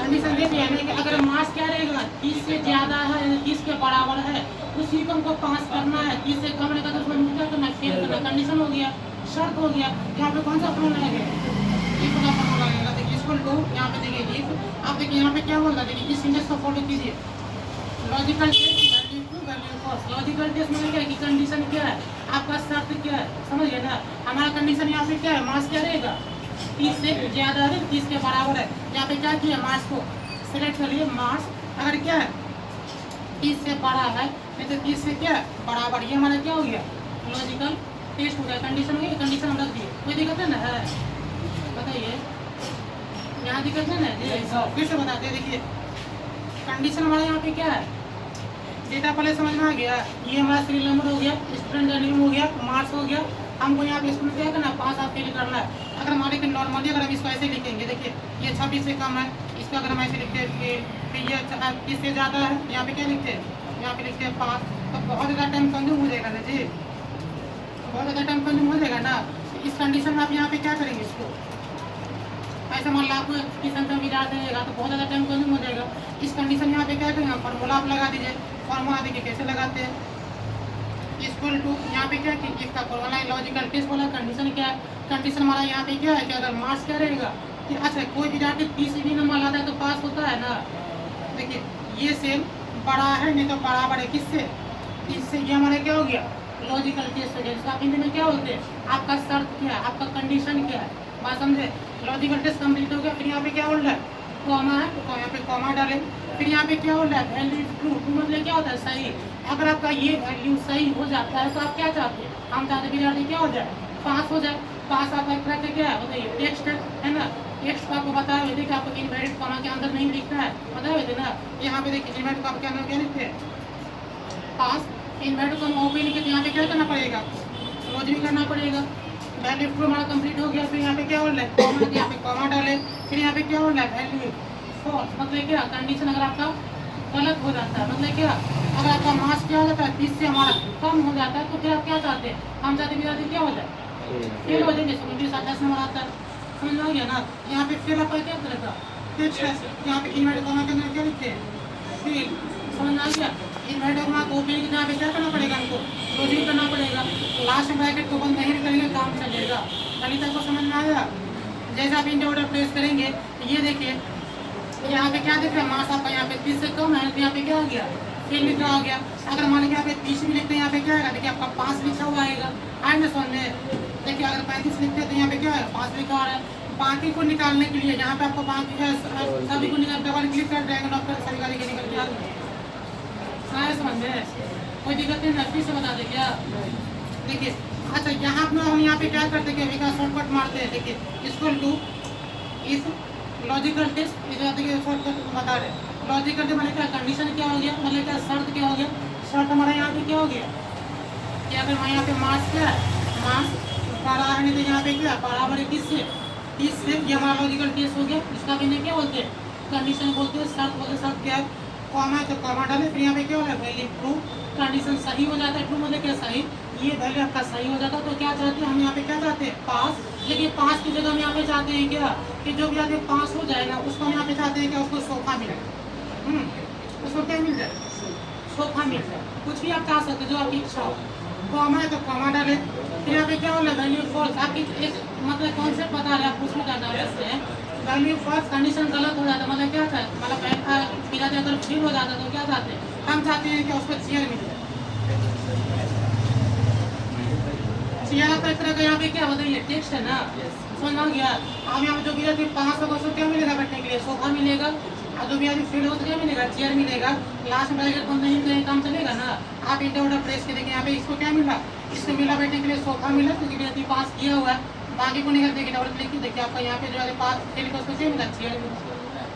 Condition दे दिया है कि अगर मास क्या रहेगा 30 से ज्यादा है 30 के बराबर है उसी को हमको पास करना है। 30 से कम रहेगा तो उसमें क्या करना, फेल करना। कंडीशन हो गया, शर्त हो गया। यहाँ पे कौन सा फॉर्मूला लगेगा, इफ का फॉर्मूला लगेगा। देखिए इक्वल टू, यहाँ पे देखिए इफ, आप देखिए यहाँ पे क्या बोल रहा है, देखिए इस इंडेक्स को फॉलो कीजिए। Logical test value to value false. Logical test में क्या है कि कंडीशन क्या है, आपका शर्त क्या है, समझ गए ना। हमारा कंडीशन यहाँ पे क्या है, मास क्या रहेगा 30 से ज्यादा है 30 के बराबर है। यहाँ पे क्या किया, मास को सिलेक्ट करिए। मास अगर क्या है 30 से बड़ा है, नहीं तो 30 से क्या है बराबर, ये हमारा क्या हो गया, लॉजिकल टेस्ट हो गया। कंडीशन हो गया, कंडीशन हम रख दिए। कोई दिक्कत है ना, है बताइए, यहाँ दिक्कत है ना। फिर से बताते हैं, देखिए कंडीशन हमारे यहाँ पे क्या है, डेटा पहले समझ में आ गया। ये हमारा सीरियल नंबर हो गया, स्टूडेंट का नेम हो गया, मार्क्स हो गया। हमको यहाँ पे स्टूडेंट क्या करना, पास आप फिल करना है। अगर हमारे नॉर्मली अगर हम इसको ऐसे लिखेंगे, देखिए ये 26 से कम है, इसको अगर हम ऐसे लिखते हैं फिर ये 30 से ज़्यादा है, यहाँ पे क्या लिखते हैं, यहाँ पे लिखते हैं 5, तो बहुत ज़्यादा टाइम कंज्यूम हो जाएगा ना जी, बहुत ज़्यादा टाइम कंज्यूम हो जाएगा ना। इस कंडीशन में आप यहाँ पे क्या करेंगे, इसको ऐसे मान लो आपको की संख्या में मिला देगा तो बहुत ज़्यादा टाइम कंज्यूम हो जाएगा। इस कंडीशन यहाँ पे क्या करेंगे, फार्मूला आप लगा दीजिए। फार्मूला देखिए कैसे लगाते हैं, इक्वल टू, यहाँ पे क्या कि इसका फार्मूला है लॉजिकल टेस्ट वाला। कंडीशन क्या है, कंडीशन हमारा यहाँ पे क्या है कि अगर मार्क्स क्या रहेगा कि अच्छा कोई भी जाके 30 भी नंबर लाता है तो पास होता है ना। देखिए ये सेम बड़ा है नहीं तो बराबर है किससे, इससे ये हमारा क्या हो गया, लॉजिकल टेस्ट हो गया। इसका आप हिंदी में क्या बोलते हैं, आपका शर्त क्या है, आपका कंडीशन क्या है, बात समझे। लॉजिकल टेस्ट कंप्लीट हो गया। फिर यहाँ पे क्या बोल रहा है, कॉमा है तो यहाँ पे कॉमा डालें। फिर यहाँ पे क्या बोल रहा है, वैल्यू ट्रू। ट्रू मतलब क्या होता है, सही। अगर आपका ये वैल्यू सही हो जाता है तो आप क्या चाहते हैं, हम चाहते विद्यार्थी क्या हो जाए, पास हो जाए। पास आपका एक तरह का क्या है बताइए, टेक्स्ट है ना। टेक्स्ट को आपको बताया हुआ, देखिए आपको इनवर्टेड कॉमा के अंदर नहीं लिखना है, बताया हुए थे ना। यहाँ पे देखिए इनवर्टेड कॉमा के अंदर क्या लिखते हैं, पास। इनवर्टेड कॉमा ओपन लिखे तो यहाँ पे क्या करना पड़ेगा, क्लोज भी करना पड़ेगा। वैल्यू ट्रू हमारा कंप्लीट हो गया। फिर यहाँ पे क्या बोल रहा है, कॉमा, यहाँ पे कॉमा डाले। फिर यहाँ पे क्या बोल रहा है, वैल्यू फॉल्स। मतलब क्या, कंडीशन अगर आपका गलत हो जाता है, मतलब क्या, अगर आपका मार्क्स क्या हो जाता है 30 से हमारा कम हो जाता है तो फिर आप क्या चाहते हैं, हम चाहते हैं विद्यार्थी क्या हो जाए, फेल हो जाए। जैसे 10 नंबर आता है, समझ में आ गया ना। यहाँ पे फेल आपका क्या करेगा, टेक्स्ट है। यहाँ पे इनवर्टेड कॉमा के अंदर क्या लिखते हैं, फेल, समझ में आ गया। इनवर्टेड कॉमा को ओपन के यहाँ पे क्या करना पड़ेगा, हमको क्लोजिंग करना पड़ेगा। लास्ट में ब्रैकेट को बंद नहीं करेंगे, काम चलेगा। अभी तक को समझ में आया। जैसे आप इंटर ऑर्डर प्रेस करेंगे, ये देखिए यहाँ पे क्या दिख रहा है, मार्क्स आपका यहाँ पे 30 से कम है तो यहाँ पे क्या हो गया, फेल लिखा हो गया। अगर मान लीजिए यहाँ पे 30 भी लिखते हैं, यहाँ पे क्या आएगा, देखिए आपका 5 लिखा हुआ आएगा। आएगा समझ में। देखिए अगर 35 लिखते हैं तो यहाँ पे क्या है, 5 लिखा हो रहा है। बाकी को निकालने के लिए यहाँ पे आपको बाकी है सभी को निकाल, डबल क्लिक कर ड्रैग ड्रॉप कर सभी का देखिए निकल के आया, समझ में। कोई दिक्कत नहीं, फिर से बता दें क्या। देखिए अच्छा यहाँ पे हम यहाँ पे क्या करते हैं, अभी का शॉर्टकट मारते हैं। देखिए equal to if logical test, देखिए शॉर्टकट बता रहे हैं। लॉजिकल टेस्ट मतलब क्या, कंडीशन क्या हो गया, मतलब क्या शर्त क्या हो गया। शर्त हमारा यहाँ पे क्या हो गया कि अगर हमारे यहाँ पे मार्क्स क्या है, मार्क्स बड़ा है नहीं तो यहाँ पे क्या बराबर है किससे, 30 से। ये हमारा लॉजिकल टेस्ट हो गया। इसका भी नहीं क्या बोलते हैं, कंडीशन बोलते हैं, शर्त बोलते हैं। शर्त क्या है, कॉमा है तो कॉमा डाले। फिर यहाँ पे क्या हो रहा है, वैल्यू ट्रू। कंडीशन सही हो जाता है, ट्रू मतलब क्या सही, ये वैल्यू आपका सही हो जाता है तो क्या चाहते हैं हम यहाँ पे, क्या चाहते हैं, पास। लेकिन पास की जगह हम यहाँ पे चाहते हैं क्या कि जो भी आगे पास हो जाए ना उसको हम यहाँ पे चाहते हैं कि उसको सोफा मिले। उसको क्या मिल जाए, सोफा मिल जाए। कुछ भी आप चाह सकते हैं जो आपकी इच्छा हो। कॉमा है तो कॉमा डाले। फिर यहाँ पे क्या हो रहा है, वैल्यू फॉल्स। आपकी एक मतलब कॉन्सेप्ट बता रहे हैं, आप कुछ भी करना सकते हैं। वैल्यू फॉल्स, कंडीशन गलत हो जाता है, मतलब क्या चाहते, मतलब मेरा अगर फेल हो जाता है तो क्या चाहते हैं, हम चाहते हैं कि उसको चेयर मिल जाए। चेयर आपका एक तरह का यहाँ पे क्या बताइए, टेक्स्ट है ना, समझ आ गया। अब यहाँ पे जो भी 500 को क्या मिलेगा बैठने के लिए, सोफा मिलेगा। और जो भी आदमी फेल हो तो क्या मिलेगा, चेयर मिलेगा। लास्ट में ब्रैकेट बंद नहीं करेंगे, काम चलेगा ना। आप इंटर ऑर्डर प्रेस के देखिए, यहाँ पे इसको क्या मिला, इसको मिला बैठने के लिए सोफा मिला क्योंकि विद्यार्थी पास किया हुआ है। बाकी को नहीं देखिए, डबल क्लिक की देखिए आपका यहाँ पे जो है पास फेल का उसको क्या मिला, चेयर मिला।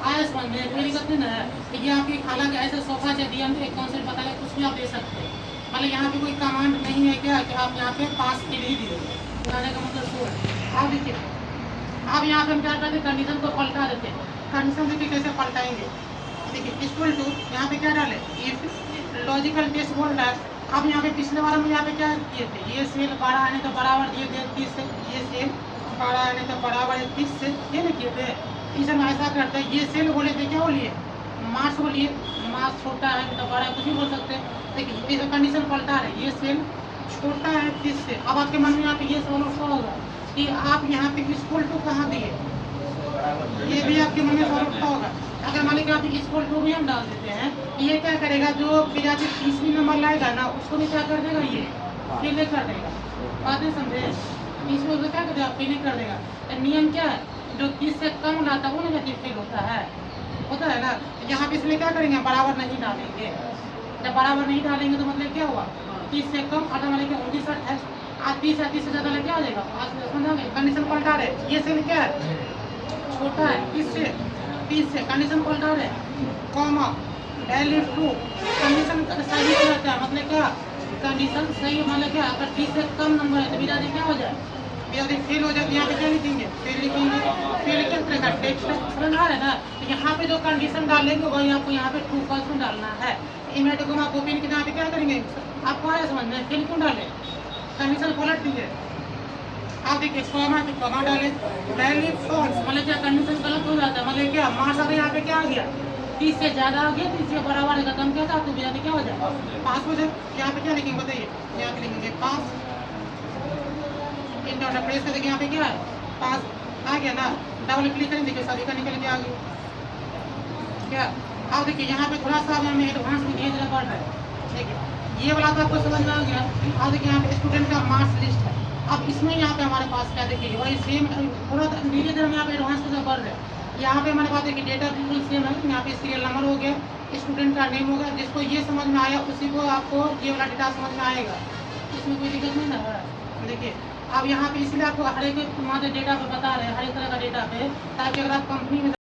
आया समझ में, कोई दिक्कत नहीं ना है। ये आपकी हालांकि ऐसे सोफा चाहिए दिया, एक कॉन्सेप्ट बता रहे, कुछ भी आप दे सकते हैं। मतलब यहाँ पे कोई कमांड नहीं है क्या कि आप यहाँ पे पास फेल ही दीजिए, बताने का मतलब सो है। आप देखिए, अब यहाँ पे हम क्या करते हैं, कंडीशन को पलटा देते हैं। कंडीशन देखिए कैसे पलटाएंगे, देखिए इक्वल टू, यहाँ पे क्या डाले, इफ लॉजिकल टेस्ट बोल रहा है। अब यहाँ पे पिछले बार हम यहाँ पे क्या किए थे, ये सेल बड़ा आने तो बराबर दिए थे 30 से, ये सेल बड़ा आने तो बराबर है 30 से, ये नहीं किए थे। इस हम ऐसा करते हैं, ये सेल बोले थे, क्या बोलिए, मार्क्स बोलिए, मार्क्स छोटा है तो बड़ा है, कुछ भी बोल सकते हैं। देखिए ये कंडीशन पलटा है, ये सेल छोटा है 30 से। अब आपके मन में यहाँ पे ये सवाल उठा होगा कि आप यहाँ पे इक्वल टू कहाँ दिए, ये भी आपके मन में सवाल उठता होगा। अगर मान लीजिए आप इक्वल टू भी हम डाल देते हैं, ये क्या करेगा, जो विद्यार्थी 30वीं नंबर लाएगा ना, उसको भी क्या कर देगा, ये फेल कर देगा। बातें समझे, इसमें उसको क्या करेगा, फेल कर देगा। तो नियम क्या है, जो 30 से कम लाता है वो नेगेटिव फेल होता है ना। यहाँ पे इसलिए क्या करेंगे, बराबर नहीं डालेंगे। जब बराबर नहीं डालेंगे तो मतलब क्या हुआ, 30 से कम आधा वाले के 29 है, आज 30 है, 30 से ज़्यादा लग क्या आ जाएगा, आज समझोगे। कंडीशन पलटा रहे, ये सेल क्या है, छोटा है 30 से कंडीशन पलटा रहे, कॉमा वैल्यू ट्रू, कंडीशन सही हो जाता है, मतलब क्या, कंडीशन सही मतलब क्या, अगर 30 से कम नंबर है तो विद्यार्थी क्या हो जाए, विद्यार्थी फेल हो जाए। यहाँ पे क्या लिखेंगे, फेल लिखेंगे। फेल क्या करेगा, टेक्स्ट समझ आ रहा है ना। तो यहाँ पे जो कंडीशन डालेंगे वही आपको यहाँ पे ट्रू फॉल्स में डालना है। इमेट को आप ओपन के यहाँ पे क्या करेंगे, आपको आया समझ में, फेल क्यों डाले, कंडीशन पलट दीजिए। आप देखिए कॉमा पे कॉमा डाले, वैल्यू फॉल्स मतलब क्या, कंडीशन गलत हो जाता है, मतलब क्या, मार्क्स अगर यहाँ पे क्या आ गया, 30 से ज़्यादा आ गया, 30 से बराबर है, कम क्या था, तो विद्यार्थी क्या हो जाए, पास हो जाए। यहाँ पे क्या लिखेंगे बताइए, यहाँ पे लिखेंगे पास, इंटर प्रेस कर देंगे, यहाँ पे क्या है, पास आ गया ना, डबल क्लिक करेंगे, देखिए सभी का निकल के आ गया क्या। अब देखिए यहाँ पे थोड़ा सा हमें एडवांस में धीरे धीरे बढ़ रहा है, देखिए ये वाला तो आपको समझ में आ गया। अब देखिए यहाँ पे स्टूडेंट का मार्क्स लिस्ट है, अब इसमें यहाँ पे हमारे पास क्या, देखिए वही सेम, थोड़ा धीरे धीरे हम यहाँ पे एडवांस में बढ़ रहे हैं। यहाँ पे हमारे पास देखिए डेटा बिल्कुल सेम है, यहाँ पे सीरियल नंबर हो गया, स्टूडेंट का नेम हो गया, जिसको ये समझ में आया उसी को आपको ये वाला डेटा समझ में आएगा, इसमें कोई दिक्कत नहीं ना है। देखिए अब यहाँ पे इसलिए आपको हर एक डेटा पे बता रहे हैं, हर एक तरह का डेटा पे, ताकि अगर आप कंपनी में